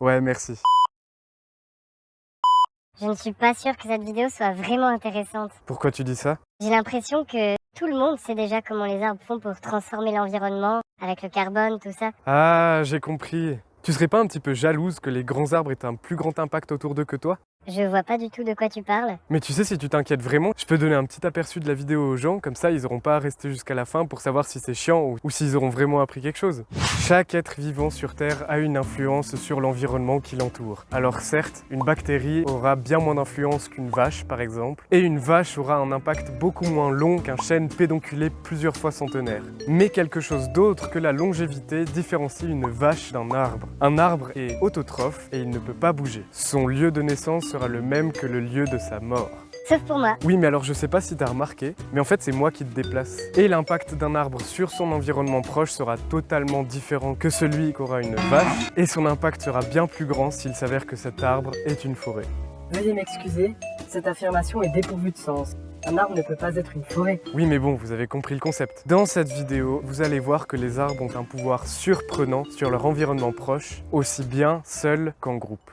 Ouais, merci. Je ne suis pas sûre que cette vidéo soit vraiment intéressante. Pourquoi tu dis ça? J'ai l'impression que tout le monde sait déjà comment les arbres font pour transformer l'environnement, avec le carbone, tout ça. Ah, j'ai compris. Tu serais pas un petit peu jalouse que les grands arbres aient un plus grand impact autour d'eux que toi? Je vois pas du tout de quoi tu parles. Mais tu sais, si tu t'inquiètes vraiment, je peux donner un petit aperçu de la vidéo aux gens, comme ça ils auront pas à rester jusqu'à la fin pour savoir si c'est chiant ou s'ils auront vraiment appris quelque chose. Chaque être vivant sur Terre a une influence sur l'environnement qui l'entoure. Alors certes, une bactérie aura bien moins d'influence qu'une vache par exemple, et une vache aura un impact beaucoup moins long qu'un chêne pédonculé plusieurs fois centenaire. Mais quelque chose d'autre que la longévité différencie une vache d'un arbre. Un arbre est autotrophe et il ne peut pas bouger. Son lieu de naissance sera le même que le lieu de sa mort. Sauf pour moi. Oui, mais alors je sais pas si t'as remarqué, mais en fait c'est moi qui te déplace. Et l'impact d'un arbre sur son environnement proche sera totalement différent que celui qu'aura une vache, et son impact sera bien plus grand s'il s'avère que cet arbre est une forêt. Veuillez m'excuser, cette affirmation est dépourvue de sens. Un arbre ne peut pas être une forêt. Oui, mais bon, vous avez compris le concept. Dans cette vidéo, vous allez voir que les arbres ont un pouvoir surprenant sur leur environnement proche, aussi bien seuls qu'en groupe.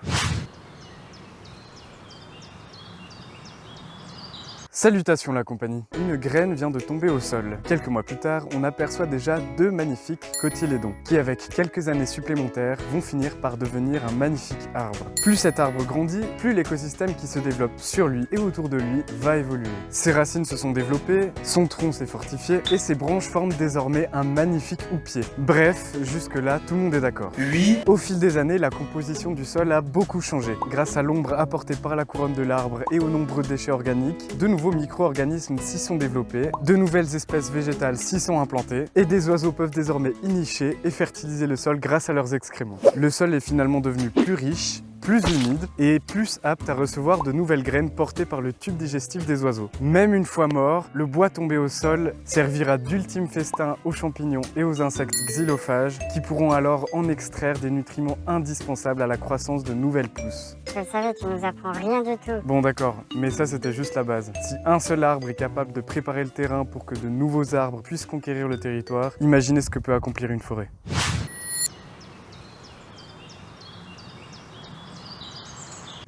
Salutations la compagnie. Une graine vient de tomber au sol. Quelques mois plus tard, on aperçoit déjà deux magnifiques cotylédons qui, avec quelques années supplémentaires, vont finir par devenir un magnifique arbre. Plus cet arbre grandit, plus l'écosystème qui se développe sur lui et autour de lui va évoluer. Ses racines se sont développées, son tronc s'est fortifié et ses branches forment désormais un magnifique houppier. Bref, jusque-là, tout le monde est d'accord. Oui. Au fil des années, la composition du sol a beaucoup changé. Grâce à l'ombre apportée par la couronne de l'arbre et aux nombreux déchets organiques, de nouveaux micro-organismes s'y sont développés, de nouvelles espèces végétales s'y sont implantées, et des oiseaux peuvent désormais y nicher et fertiliser le sol grâce à leurs excréments. Le sol est finalement devenu plus riche, plus humide et plus apte à recevoir de nouvelles graines portées par le tube digestif des oiseaux. Même une fois mort, le bois tombé au sol servira d'ultime festin aux champignons et aux insectes xylophages qui pourront alors en extraire des nutriments indispensables à la croissance de nouvelles pousses. Je le savais, tu nous apprends rien du tout. Bon d'accord, mais ça c'était juste la base. Si un seul arbre est capable de préparer le terrain pour que de nouveaux arbres puissent conquérir le territoire, imaginez ce que peut accomplir une forêt.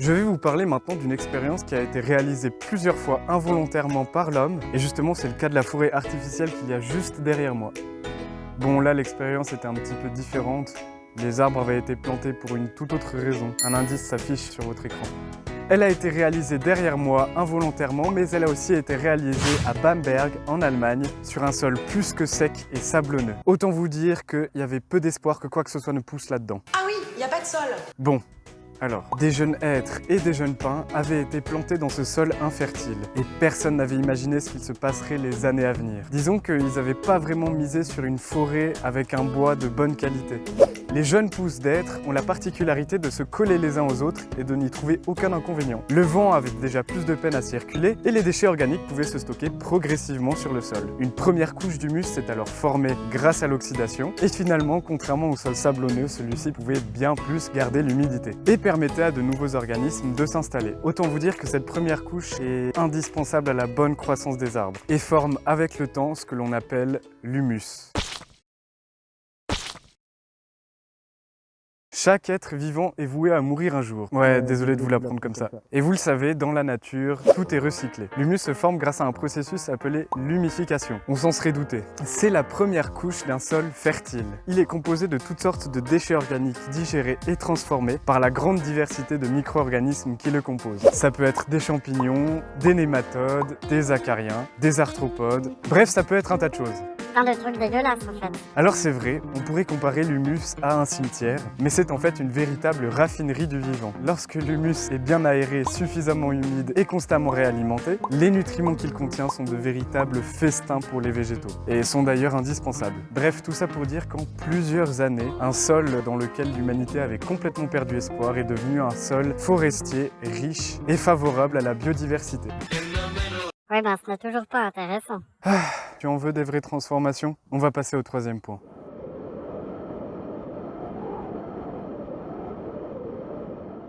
Je vais vous parler maintenant d'une expérience qui a été réalisée plusieurs fois involontairement par l'homme, et justement c'est le cas de la forêt artificielle qu'il y a juste derrière moi. Bon là l'expérience était un petit peu différente, les arbres avaient été plantés pour une toute autre raison. Un indice s'affiche sur votre écran. Elle a été réalisée derrière moi involontairement, mais elle a aussi été réalisée à Bamberg, en Allemagne, sur un sol plus que sec et sablonneux. Autant vous dire qu'il y avait peu d'espoir que quoi que ce soit ne pousse là-dedans. Ah oui, il n'y a pas de sol. Bon. Alors, des jeunes hêtres et des jeunes pins avaient été plantés dans ce sol infertile et personne n'avait imaginé ce qu'il se passerait les années à venir. Disons qu'ils n'avaient pas vraiment misé sur une forêt avec un bois de bonne qualité. Les jeunes pousses d'hêtres ont la particularité de se coller les uns aux autres et de n'y trouver aucun inconvénient. Le vent avait déjà plus de peine à circuler et les déchets organiques pouvaient se stocker progressivement sur le sol. Une première couche d'humus s'est alors formée grâce à l'oxydation et finalement, contrairement au sol sablonneux, celui-ci pouvait bien plus garder l'humidité et permettait à de nouveaux organismes de s'installer. Autant vous dire que cette première couche est indispensable à la bonne croissance des arbres et forme avec le temps ce que l'on appelle l'humus. Chaque être vivant est voué à mourir un jour. Ouais, désolé de vous l'apprendre comme ça. Et vous le savez, dans la nature, tout est recyclé. L'humus se forme grâce à un processus appelé l'humification. On s'en serait douté. C'est la première couche d'un sol fertile. Il est composé de toutes sortes de déchets organiques digérés et transformés par la grande diversité de micro-organismes qui le composent. Ça peut être des champignons, des nématodes, des acariens, des arthropodes, bref, ça peut être un tas de choses. Plein de trucs dégueulasses en fait. Alors c'est vrai, on pourrait comparer l'humus à un cimetière, mais c'est en fait une véritable raffinerie du vivant. Lorsque l'humus est bien aéré, suffisamment humide et constamment réalimenté, les nutriments qu'il contient sont de véritables festins pour les végétaux, et sont d'ailleurs indispensables. Bref, tout ça pour dire qu'en plusieurs années, un sol dans lequel l'humanité avait complètement perdu espoir est devenu un sol forestier, riche et favorable à la biodiversité. Ouais ben ce n'est toujours pas intéressant. Tu en veux des vraies transformations? On va passer au troisième point.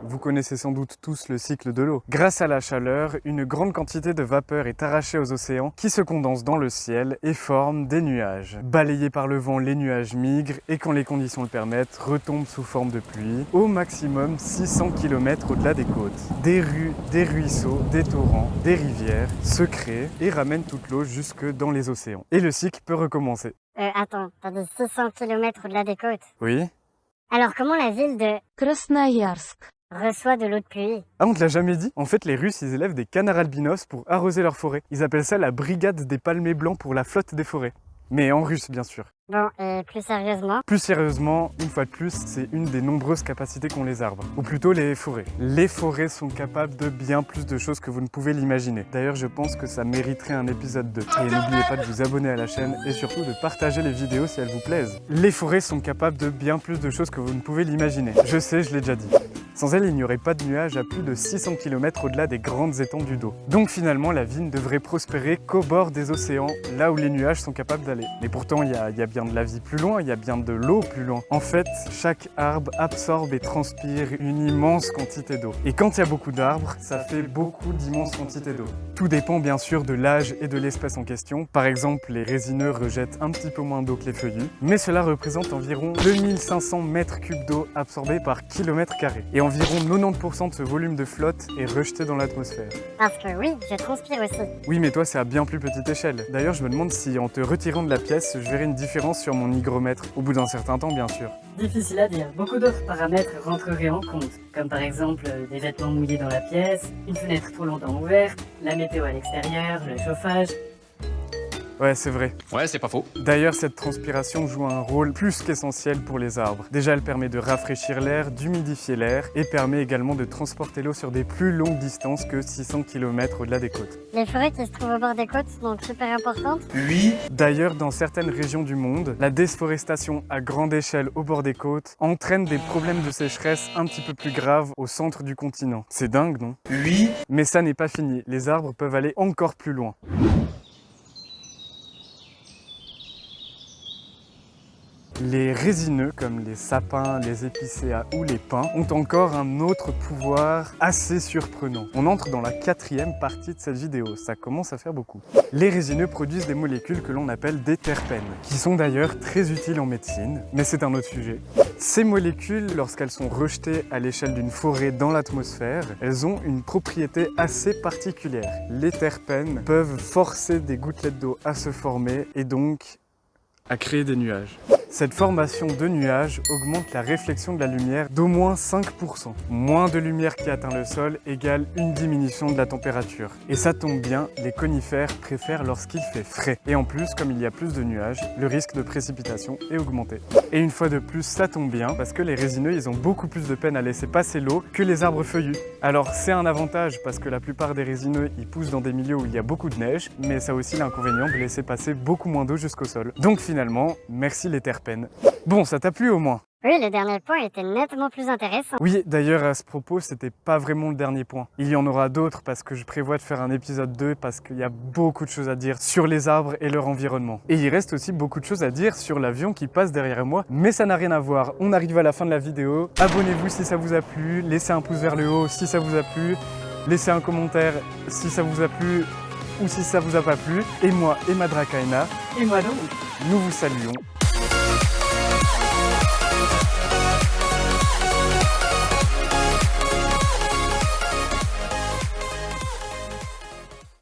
Vous connaissez sans doute tous le cycle de l'eau. Grâce à la chaleur, une grande quantité de vapeur est arrachée aux océans qui se condensent dans le ciel et forment des nuages. Balayés par le vent, les nuages migrent et quand les conditions le permettent, retombent sous forme de pluie, au maximum 600 km au-delà des côtes. Des rues, des ruisseaux, des torrents, des rivières se créent et ramènent toute l'eau jusque dans les océans. Et le cycle peut recommencer. Attends, t'as dit 600 km au-delà des côtes. Oui? Alors comment la ville de Krasnoïarsk. reçoit de l'eau de pluie? Ah, on te l'a jamais dit? En fait, les Russes, ils élèvent des canards albinos pour arroser leur forêt. Ils appellent ça la brigade des palmiers blancs pour la flotte des forêts. Mais en russe, bien sûr. Bon, et plus sérieusement, Plus sérieusement, une fois de plus, c'est une des nombreuses capacités qu'ont les arbres, ou plutôt les forêts. Les forêts sont capables de bien plus de choses que vous ne pouvez l'imaginer. D'ailleurs, je pense que ça mériterait un épisode 2. Et n'oubliez pas de vous abonner à la chaîne et surtout de partager les vidéos si elles vous plaisent. Les forêts sont capables de bien plus de choses que vous ne pouvez l'imaginer. Je sais, je l'ai déjà dit. Sans elles, il n'y aurait pas de nuages à plus de 600 km au-delà des grandes étendues d'eau. Donc finalement, la vie ne devrait prospérer qu'au bord des océans, là où les nuages sont capables d'aller. Mais pourtant, il y a bien de la vie plus loin, il y a bien de l'eau plus loin. En fait, chaque arbre absorbe et transpire une immense quantité d'eau. Et quand il y a beaucoup d'arbres, ça fait beaucoup d'immenses quantités d'eau. Tout dépend bien sûr de l'âge et de l'espèce en question. Par exemple, les résineux rejettent un petit peu moins d'eau que les feuillus, mais cela représente environ 2500 mètres cubes d'eau absorbés par kilomètre carré. Et environ 90% de ce volume de flotte est rejeté dans l'atmosphère. parce que oui, je transpire aussi. Oui, mais toi, c'est à bien plus petite échelle. D'ailleurs, je me demande si en te retirant de la pièce, je verrai une différence sur mon hygromètre, au bout d'un certain temps, bien sûr. Difficile à dire. Beaucoup d'autres paramètres rentreraient en compte, comme par exemple des vêtements mouillés dans la pièce, une fenêtre trop longtemps ouverte, la météo à l'extérieur, le chauffage. Ouais, c'est vrai. Ouais, c'est pas faux. D'ailleurs, cette transpiration joue un rôle plus qu'essentiel pour les arbres. Déjà, elle permet de rafraîchir l'air, d'humidifier l'air et permet également de transporter l'eau sur des plus longues distances que 600 km au-delà des côtes. Les forêts qui se trouvent au bord des côtes sont donc super importantes. Oui. D'ailleurs, dans certaines régions du monde, la déforestation à grande échelle au bord des côtes entraîne des problèmes de sécheresse un petit peu plus graves au centre du continent. C'est dingue, non? Oui. Mais ça n'est pas fini, les arbres peuvent aller encore plus loin. Les résineux, comme les sapins, les épicéas ou les pins, ont encore un autre pouvoir assez surprenant. On entre dans la 4e partie de cette vidéo, ça commence à faire beaucoup. Les résineux produisent des molécules que l'on appelle des terpènes, qui sont d'ailleurs très utiles en médecine, mais c'est un autre sujet. Ces molécules, lorsqu'elles sont rejetées à l'échelle d'une forêt dans l'atmosphère, elles ont une propriété assez particulière. Les terpènes peuvent forcer des gouttelettes d'eau à se former et donc à créer des nuages. Cette formation de nuages augmente la réflexion de la lumière d'au moins 5%. Moins de lumière qui atteint le sol égale une diminution de la température. Et ça tombe bien, les conifères préfèrent lorsqu'il fait frais. Et en plus, comme il y a plus de nuages, le risque de précipitation est augmenté. Et une fois de plus, ça tombe bien parce que les résineux, ils ont beaucoup plus de peine à laisser passer l'eau que les arbres feuillus. Alors c'est un avantage parce que la plupart des résineux, ils poussent dans des milieux où il y a beaucoup de neige, mais ça a aussi l'inconvénient de laisser passer beaucoup moins d'eau jusqu'au sol. Donc finalement, merci les terpènes. Bon, ça t'a plu au moins? Oui, le dernier point était nettement plus intéressant. Oui, d'ailleurs à ce propos, c'était pas vraiment le dernier point. Il y en aura d'autres parce que je prévois de faire un épisode 2 parce qu'il y a beaucoup de choses à dire sur les arbres et leur environnement. Et il reste aussi beaucoup de choses à dire sur l'avion qui passe derrière moi, mais ça n'a rien à voir. On arrive à la fin de la vidéo. Abonnez-vous si ça vous a plu, laissez un pouce vers le haut si ça vous a plu, laissez un commentaire si ça vous a plu ou si ça vous a pas plu. Et moi et Madrakaina, Et moi donc. nous vous saluons.